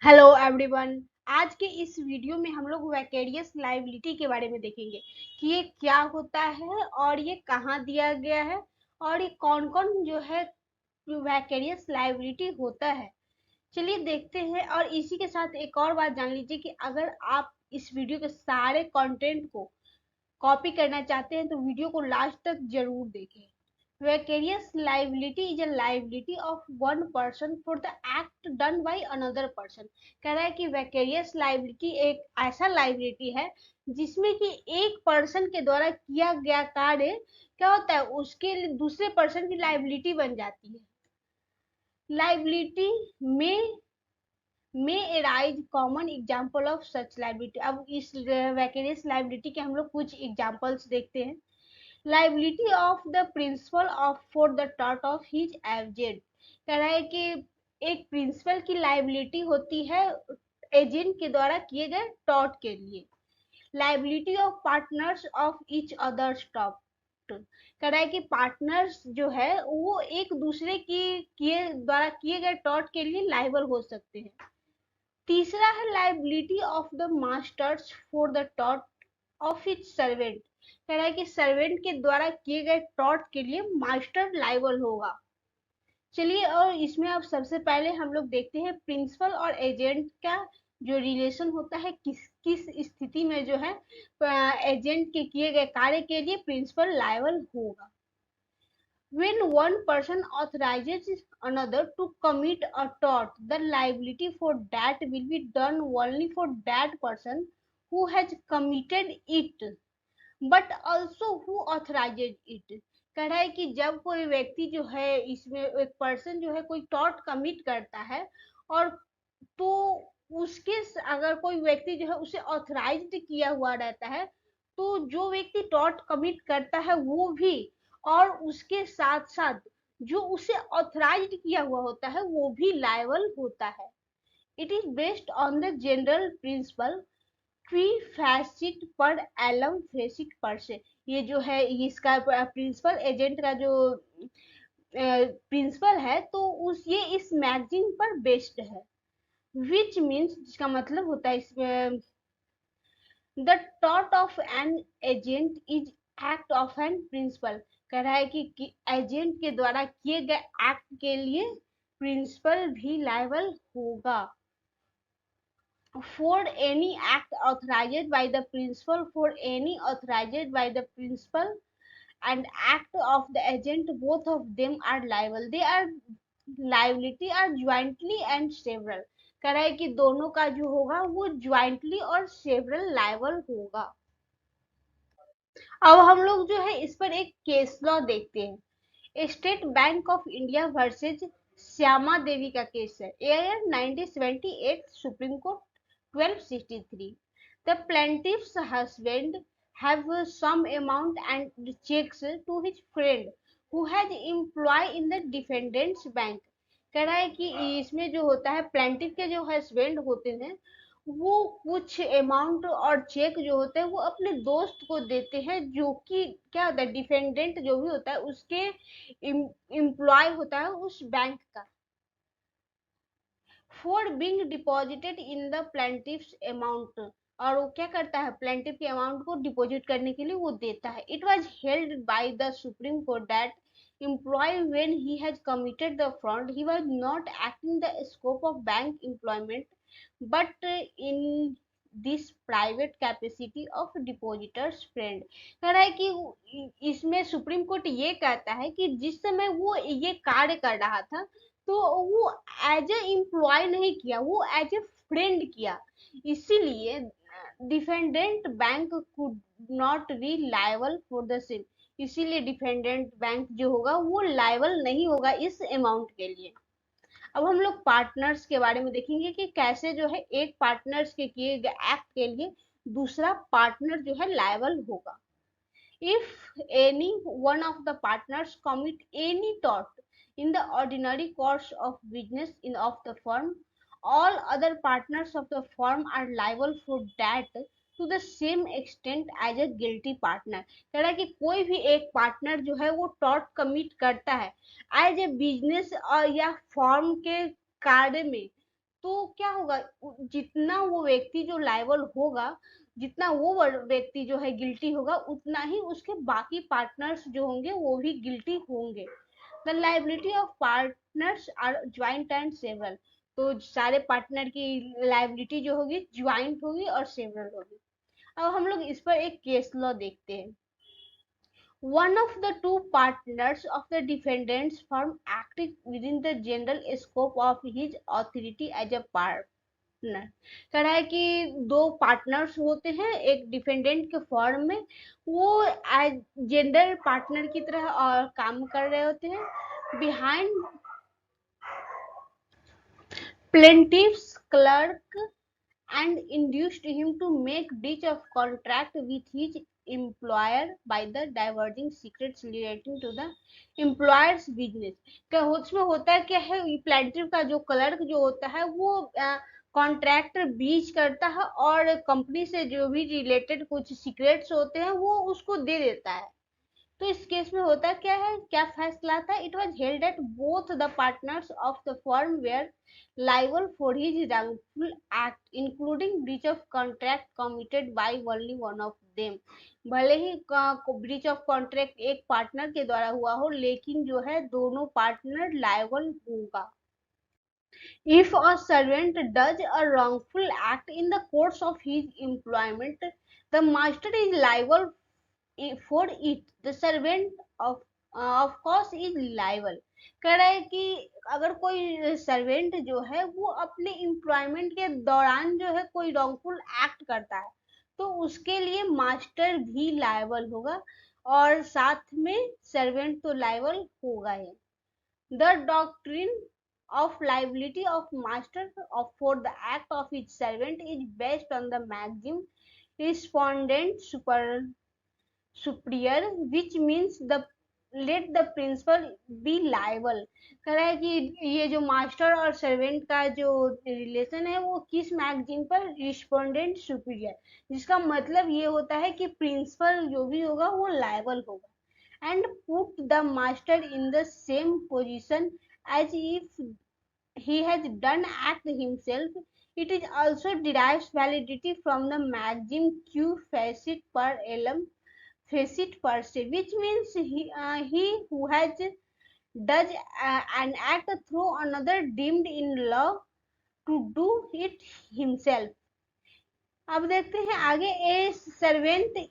Hello everyone. आज के इस वीडियो में हम लोग वैकेरियस लायबिलिटी के बारे में देखेंगे कि ये क्या होता है और ये कहाँ दिया गया है और ये कौन कौन जो है वैकेरियस लायबिलिटी होता है। चलिए देखते हैं। और इसी के साथ एक और बात जान लीजिए कि अगर आप इस वीडियो के सारे कंटेंट को कॉपी करना चाहते हैं तो वीडियो को लास्ट तक जरूर देखें। Vicarious liability is a liability of one person for the act done by another person। कह रहा है कि vicarious liability एक ऐसा liability है जिसमें कि एक पर्सन के द्वारा किया गया कार्य क्या होता है, उसके लिए दूसरे पर्सन की लाइबिलिटी बन जाती है। लाइबिलिटी में arise common example of such liability। अब इस vicarious liability के हम लोग कुछ एग्जांपल्स देखते हैं। Liability of the principle of for the टॉट ऑफ हिज एजेंट। कह रहा है कि एक प्रिंसिपल की लाइबिलिटी होती है एजेंट के द्वारा किए गए टॉट के लिए। Liability of partners of each others taught. कह रहा है कि पार्टनर्स जो है वो एक दूसरे की किए द्वारा किए गए टॉट के लिए लाइबल हो सकते हैं। तीसरा है liability of the masters for the टॉट ऑफ इच सर्वेंट। कह रहा है कि सर्वेंट के द्वारा किए गए टॉट के लिए मास्टर लाइबल होगा। चलिए, और इसमें अब सबसे पहले हम लोग देखते हैं प्रिंसिपल और एजेंट का जो रिलेशन होता है, किस किस स्थिति में जो है एजेंट के किए गए कार्य के लिए प्रिंसिपल लाइबल होगा। When one person authorizes another to commit a tort, the liability for that will be done only for that person who has committed it, but also who authorizes it। कह रहा है कि जब कोई व्यक्ति जो है, इसमें एक पर्सन जो है कोई टॉर्ट कमिट करता है और तो उसके अगर कोई व्यक्ति जो है उसे ऑथराइज्ड किया हुआ रहता है, तो जो व्यक्ति टॉर्ट कमिट करता है वो भी, और उसके साथ साथ जो उसे ऑथराइज्ड किया हुआ होता है वो भी लायबल होता है। It is based on the general principle फी फैसिट पर एलम फेसिट पर से। ये जो है इसका प्रिंसिपल एजेंट का जो प्रिंसिपल है, तो उस ये इस मैगजीन पर बेस्ड है। विच मीन्स, जिसका मतलब होता है इसमें, द टॉट of an agent is act of an principal. कह रहा है कि एजेंट के द्वारा किए गए एक्ट के लिए प्रिंसिपल भी लायबल होगा। For any act authorized by the principal, for any authorized by the principal and act of the agent, both of them are liable। They are liability are jointly and several। कह रहा है कि दोनों का जो होगा वो ज्वाइंटली और सेवरल लायबल होगा। अब हम लोग जो है इस पर एक केस लॉ देखते हैं। State Bank of India versus Shyama Devi का केस है, year 1978, Supreme Court 1263। The plaintiff's husband have some amount and checks to his friend who has employed in the defendant's bank। कह रहा है कि इसमें जो होता है, प्लेंटिफ के जो हस्बैंड होते हैं वो कुछ अमाउंट और चेक जो होते हैं वो अपने दोस्त को देते हैं, जो कि क्या होता है, डिफेंडेंट जो भी होता है उसके एम्प्लॉय होता है उस बैंक का। For being deposited in the plaintiff's amount, और वो क्या करता है, प्लेंटिफ के अमाउंट को डिपॉजिट करने के लिए वो देता है। It was held by the supreme court that employee when he has committed the fraud he was not acting the scope of bank employment but in this private capacity of depositors friend। कह रहा है कि इसमें supreme court ये कहता है कि जिस समय वो ये कार्य कर रहा था तो वो एज ए एम्प्लॉय नहीं किया, वो एज ए फ्रेंड किया। इसीलिए defendant bank could not be liable for the same. इसीलिए डिफेंडेंट बैंक जो होगा वो लायबल नहीं होगा इस अमाउंट के लिए। अब हम लोग पार्टनर्स के बारे में देखेंगे कि कैसे जो है एक पार्टनर्स के किए गए एक्ट के लिए दूसरा पार्टनर जो है लायबल होगा। If any one of the partners commit any tort in the ordinary course of business of the firm, all other partners of the firm are liable for that to the same extent as a guilty partner। कह रहा है कि कोई भी एक partner जो है वो टॉर्ट कमिट करता है एज ए बिजनेस और या फॉर्म के कार्य में, तो क्या होगा, जितना वो व्यक्ति जो लायबल होगा, जितना वो व्यक्ति जो है गिल्टी होगा, उतना ही उसके बाकी पार्टनर्स जो होंगे वो भी गिल्टी होंगे। The liability of partners are joint and several. तो सारे पार्टनर की लाइबिलिटी जो होगी ज्वाइंट होगी और सेवरल होगी। अब हम लोग इस पर एक केस लॉ देखते हैं। One of the two partners of the defendant's firm acted within the general scope of his authority as a partner। कह रहा है कि दो पार्टनर्स होते हैं एक डिफेंडेंट के फॉर्म में, वो एज जेंडर पार्टनर की तरह और काम कर रहे होते हैं। Behind plaintiff's clerk and induced him to make breach of contract with his employer by the divulging secrets relating to the employer's business। क्या उसमें होता है क्या है, प्लेंटिफ का जो क्लर्क जो होता है वो कॉन्ट्रैक्ट ब्रीच करता है और कंपनी से जो भी रिलेटेड कुछ सीक्रेट्स होते हैं वो उसको दे देता है। तो इस केस में होता क्या है, क्या फैसला था? It was held that both the partners of the firm were liable for his wrongful act including breach of contract committed by only one of them। भले ही ब्रीच ऑफ कॉन्ट्रैक्ट एक पार्टनर के द्वारा हुआ हो, लेकिन जो है दोनों पार्टनर लायबल होगा। If a servant does a wrongful act in the course of his employment, the master is liable for it। The servant of course is liable। कह रहा है कि अगर कोई सर्वेंट जो है वो अपने एम्प्लॉयमेंट के दौरान जो है कोई रॉन्गफुल एक्ट करता है, तो उसके लिए मास्टर भी लायबल होगा और साथ में सर्वेंट तो लायबल होगा ही। The doctrine of liability of master for the act of his servant is based on the maxim respondent superior, which means the let the principal be liable। कह रहा है कि ये जो मास्टर और सर्वेंट का जो रिलेशन है वो किस मैगजीन पर, रिस्पोंडेंट सुपीरियर, जिसका मतलब ये होता है कि प्रिंसिपल जो भी होगा वो लायबल होगा। and put the master in the same position as if he has done act himself। It is also derives validity from the maxim q facit per annum facit per se, which means he who has does an act through another deemed in law to do it himself। अब देखते हैं आगे। ए servant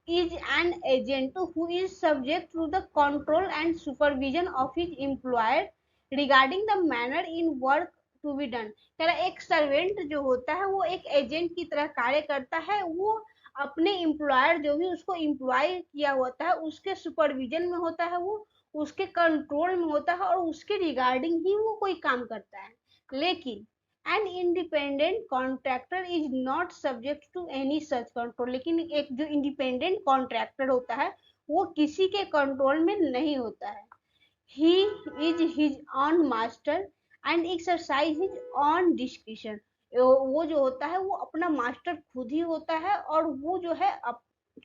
is an agent who is subject to the control and supervision of his employer regarding the manner in work to be done। कह रहा एक servant जो होता है वो एक एजेंट की तरह कार्य करता है, वो अपने एम्प्लॉयर जो भी उसको एम्प्लॉय किया होता है उसके सुपरविजन में होता है, वो उसके कंट्रोल में होता है और उसके रिगार्डिंग ही वो कोई काम करता है। लेकिन an independent contractor is not subject to any such control. लेकिन एक जो इंडिपेंडेंट कॉन्ट्रैक्टर होता है वो किसी के कंट्रोल में नहीं होता है। He is his on master and exercise his on discretion. वो जो होता है वो अपना मास्टर खुद ही होता है और वो जो है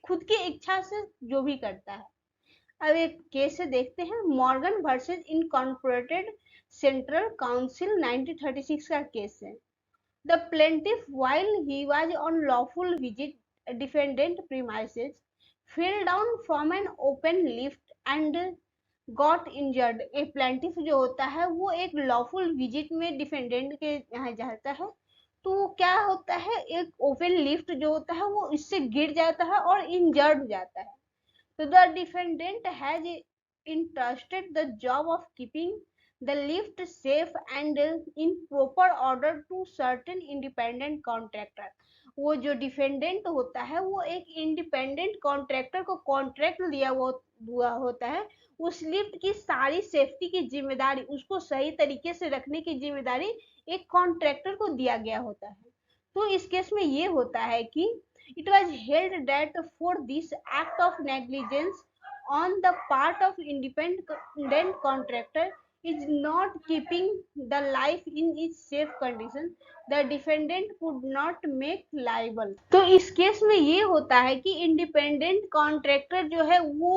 खुद की इच्छा से जो भी करता है। अब एक केस से देखते हैं, Morgan versus incorporated central council 1936 का केस है। The plaintiff while he was on lawful visit defendant premises fell down from an open lift and got injured। एक प्लेंटिफ जो होता है वो एक लॉफुल विजिट में डिफेंडेंट के यहाँ जाता है, तो क्या होता है एक ओपन लिफ्ट जो होता है वो इससे गिर जाता है और इंजर्ड हो जाता है। So the defendant has entrusted the job of keeping the lift safe and in proper order to certain independent contractor। वो जो डिफेंडेंट होता है वो एक इंडिपेंडेंट कॉन्ट्रैक्टर को कॉन्ट्रैक्ट दिया हुआ होता है, उस लिफ्ट की सारी सेफ्टी की जिम्मेदारी, उसको सही तरीके से रखने की जिम्मेदारी एक कॉन्ट्रैक्टर को दिया गया होता है। तो इस केस में ये होता है कि it was held that for this act of negligence on the part of independent contractor is not keeping the life in its safe condition, the defendant could not make liable। तो इस case में ये होता है कि independent contractor जो है वो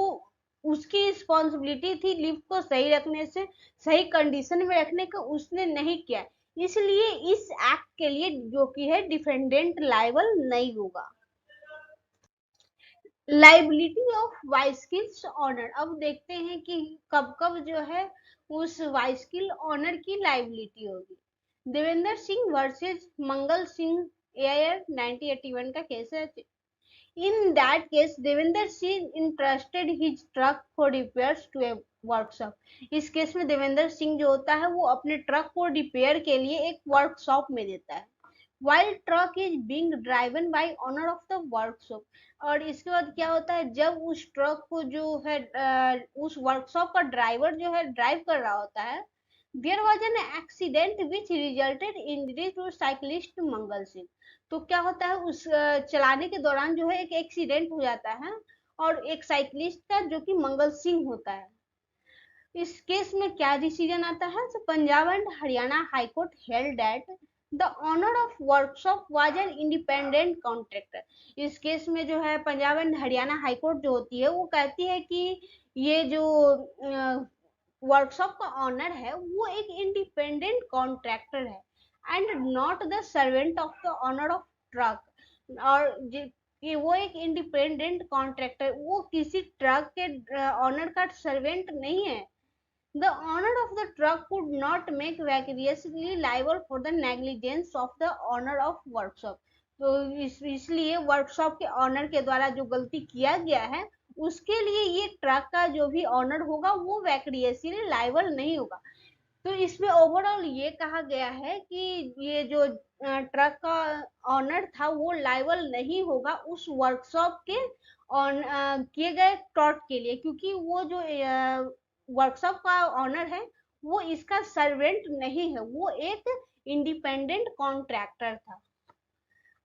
उसकी रिस्पॉन्सिबिलिटी थी लिफ्ट को सही रखने से, सही कंडीशन में रखने का, उसने नहीं किया। इसलिए इस एक्ट के लिए जो कि है डिफेंडेंट लायबल नहीं होगा। लाइबिलिटी ऑफ वाइस्किल्स ऑनर, अब देखते हैं कि कब कब जो है उस वाइस्किल ऑनर की लाइबिलिटी होगी। देवेंद्र सिंह वर्सेस मंगल सिंह एयर 1981 का केस है। In that case, Devender Singh entrusted his truck for repairs to a workshop. इस केस में देवेंद्र सिंह जो होता है वो अपने ट्रक को रिपेयर के लिए एक वर्कशॉप में देता है। While truck is being driven by owner of the workshop, और इसके बाद क्या होता है, जब उस ट्रक को जो है उस वर्कशॉप का ड्राइवर जो है ड्राइव कर रहा होता है, there was an accident which resulted injury to cyclist Mangal Singh. तो क्या होता है, उस चलाने के दौरान जो है एक एक्सीडेंट हो जाता है और एक साइकिलिस्ट का जो कि मंगल सिंह होता है। इस केस में क्या डिसीजन आता है, तो Punjab and Haryana high court held that the owner of workshop was an independent contractor. इस केस में जो है Punjab and Haryana high court जो होती है वो कहती है कि ये जो वर्कशॉप का ऑनर है वो एक इंडिपेंडेंट कॉन्ट्रैक्टर है and not the servant of the owner of truck. और कि वो एक इंडिपेंडेंट कॉन्ट्रैक्टर, वो किसी ट्रक के ऑनर का सर्वेंट नहीं है। The owner of the truck could not make vicariously liable for the negligence of the owner of workshop. तो इसलिए वर्कशॉप के ऑनर के द्वारा जो गलती किया गया है उसके लिए ये ट्रक का जो भी ऑनर होगा वो वैक्रियसली लाइबल नहीं होगा। तो इसमें ओवरऑल ये कहा गया है कि ये जो ट्रक का ऑनर था वो लाइबल नहीं होगा उस वर्कशॉप के किए गए टॉर्ट के लिए, क्योंकि वो जो वर्कशॉप का ऑनर है वो इसका सर्वेंट नहीं है, वो एक इंडिपेंडेंट कॉन्ट्रैक्टर था।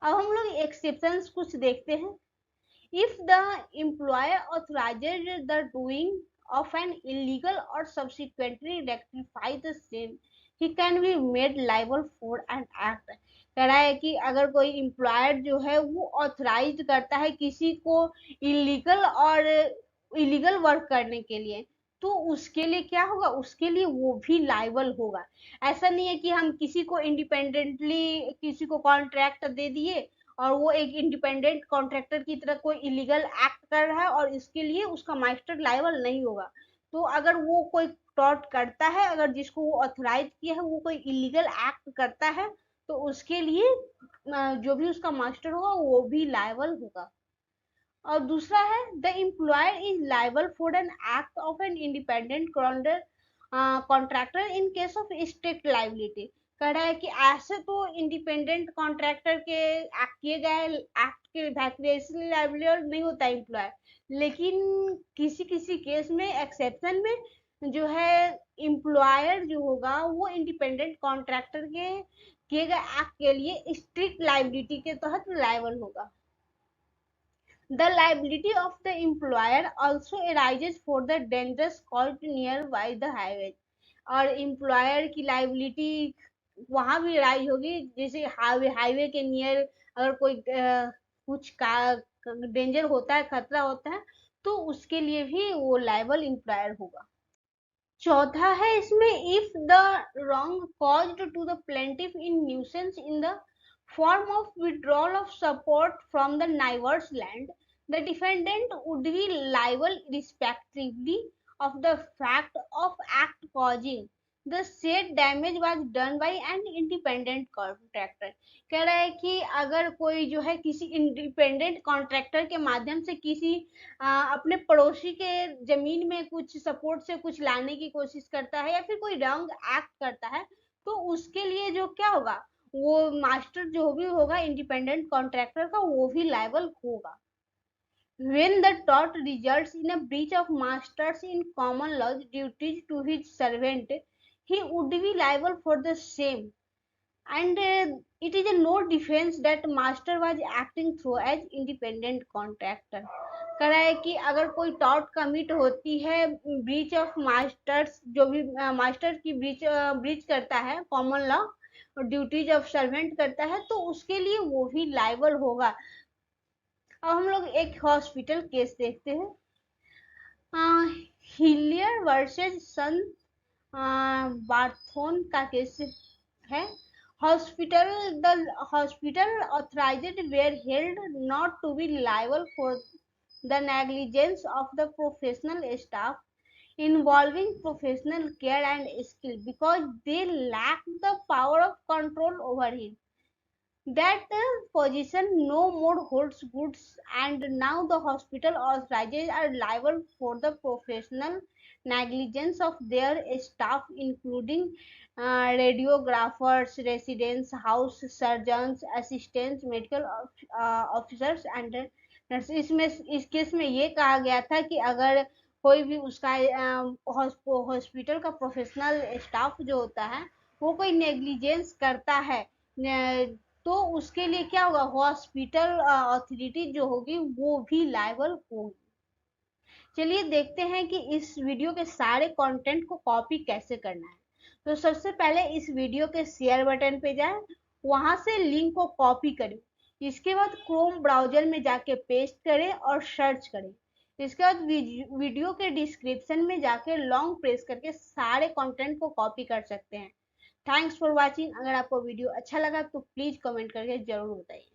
अब हम लोग एक्सेप्शंस कुछ देखते हैं। If the employer authorises the doing of an illegal or subsequently rectify the same, he can be made liable for an act। कह रहा है कि अगर कोई एम्प्लॉयर जो है वो ऑथराइज करता है किसी को इलीगल और इलीगल वर्क करने के लिए, तो उसके लिए क्या होगा, उसके लिए वो भी लाइबल होगा। ऐसा नहीं है कि हम किसी को इंडिपेंडेंटली किसी को कॉन्ट्रैक्ट दे दिए और वो एक इंडिपेंडेंट कॉन्ट्रैक्टर की तरह कोई इलीगल एक्ट कर रहा है और इसके लिए उसका मास्टर लायबल नहीं होगा। तो अगर वो कोई टॉर्ट करता है, अगर जिसको वो ऑथराइज किया है वो कोई इलीगल एक्ट करता है, तो उसके लिए जो भी उसका मास्टर होगा वो भी लायबल होगा। और दूसरा है the employer is liable for an act of N independent contractor in case of strict liability. कह रहा है कि ऐसे तो इंडिपेंडेंट कॉन्ट्रैक्टर के एक्ट किए गए एक्ट के वैक्रेशनल लायबिलिटी नहीं होता एम्प्लॉयर, लेकिन किसी किसी केस में एक्सेप्शन में जो है एम्प्लॉयर जो होगा वो इंडिपेंडेंट कॉन्ट्रैक्टर के किए गए एक्ट के लिए स्ट्रिक्ट लाइबिलिटी के तहत लायबल होगा। The liability of the employer also arises for the dangers caused nearby the highway। और एम्प्लॉयर की लाइबिलिटी वहां भी राइज होगी, जैसे हाईवे के नियर अगर कोई कुछ का डेंजर होता है, खतरा होता है, तो उसके लिए भी वो लाइबल एम्प्लॉयर होगा। चौथा है इसमें, if the wrong caused to the plaintiff in nuisance in the form of withdrawal of support from the neighbor's land, the defendant would be liable respectively of the fact of act causing the said damage was done by an independent contractor। कह रहा है कि अगर कोई जो है किसी independent contractor के माध्यम से किसी अपने पड़ोसी के जमीन में कुछ सपोर्ट से कुछ लाने की कोशिश करता है या फिर कोई रॉन्ग एक्ट करता है, तो उसके लिए जो क्या होगा, वो मास्टर जो भी होगा इंडिपेंडेंट कॉन्ट्रैक्टर का वो भी लायबल होगा। When the tort results in a breach of master's in common law duties to his servant, he would be liable for the same, and it is a no defense that master was acting through as independent contractor। कह रहा है कि अगर कोई tort commit होती है breach of masters, जो भी मास्टर की ब्रीच करता है कॉमन लॉ और ड्यूटीज ऑफ सर्वेंट करता है, तो उसके लिए वो भी लायबल होगा। अब हम लोग एक हॉस्पिटल केस देखते हैं, हिलियर वर्सेस सन बार्थोन का केस। है। Hospital the hospital authorized were held not to be liable for the negligence of the professional staff involving professional care and skill because they lack the power of control over it. That position no more holds goods, and now the hospital authorities are liable for the professional negligence of their staff, including radiographers, residents, house surgeons, assistants, medical officers and nurses. इसमें इस case में ये कहा गया था कि अगर कोई भी उसका हॉस्पिटल का प्रोफेशनल स्टाफ जो होता है वो कोई नेग्लिजेंस करता है, तो उसके लिए क्या होगा, हॉस्पिटल अथॉरिटी जो होगी वो भी लायबल होगी। चलिए देखते हैं कि इस वीडियो के सारे कंटेंट को कॉपी कैसे करना है। तो सबसे पहले इस वीडियो के शेयर बटन पे जाएं, वहां से लिंक को कॉपी करें। इसके बाद क्रोम ब्राउजर में जाके पेस्ट करें और सर्च करें। इसके बाद वीडियो के डिस्क्रिप्शन में जाके लॉन्ग प्रेस करके सारे कंटेंट को कॉपी कर सकते हैं। Thanks for watching. अगर आपको वीडियो अच्छा लगा तो प्लीज कमेंट करके जरूर बताइए।